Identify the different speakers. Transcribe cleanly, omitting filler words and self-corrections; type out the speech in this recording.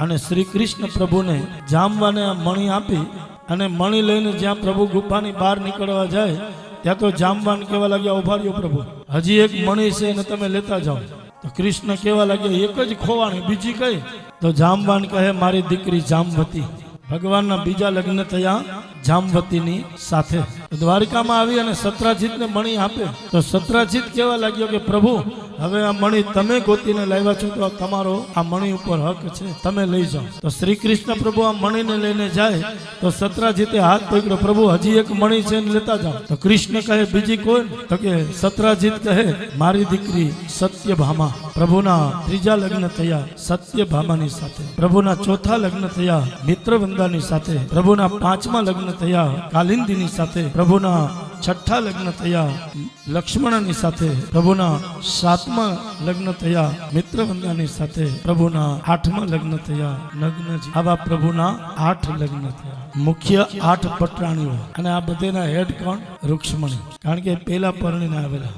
Speaker 1: અને શ્રી કૃષ્ણ પ્રભુને જામવાને આ મણી આપી અને મણી લઈને જ્યાં પ્રભુ ગુફાની બહાર નીકળવા જાય ત્યાં તો જામવાન કહેવા લાગ્યા, ઉભા રહ્યો પ્રભુ, હજી એક મણી છે અને તમે લેતા જાઓ. તો કૃષ્ણ કહેવા લાગ્યા, એક જ ખોવાણી, બીજી કઈ? તો જામવાન કહે, મારી દીકરી જામવતી. ભગવાનના બીજા લગ્ન થયા જામવતીની સાથે. દ્વારકામાં આવી અને સત્રાજીતને મણી આપે તો સત્રાજીત કહેવા લાગ્યો કે પ્રભુ, હવે આ મણી તમે ગોતીને લાવ્યા છો તો તમારો આ મણી ઉપર હક છે, તમે લઈ જાઓ. તો શ્રી કૃષ્ણ પ્રભુ આ મણીને લઈને જાય તો સત્રાજીતે હાથ પકડ્યો, પ્રભુ હજી એક મણી છે ને લેતા જાઓ. તો કૃષ્ણ કહે, બીજી કોઈ? તો કે સત્રાજીત કહે, મારી દીકરી સત્યભામા. પ્રભુના ત્રીજા લગ્ન થયા સત્યભામાની સાથે, પ્રભુના ચોથા લગ્ન થયા મિત્રવંદાની સાથે, પ્રભુના પાંચમા લગ્ન થયા કાલિંદીની સાથે, પ્રભુના છઠ્ઠા લગ્ન થયા લક્ષ્મણની સાથે, પ્રભુના સાતમા લગ્ન થયા મિત્રવંદાની સાથે, પ્રભુના આઠમા લગ્ન થયા નગ્નજી. આવા પ્રભુના 8 લગ્ન થયા. મુખ્ય 8 પટરાણીઓ અને આ બધાના હેડ કોણ? રૂક્ષ્મણી, કારણ કે પેલા પરણીને આવેલા.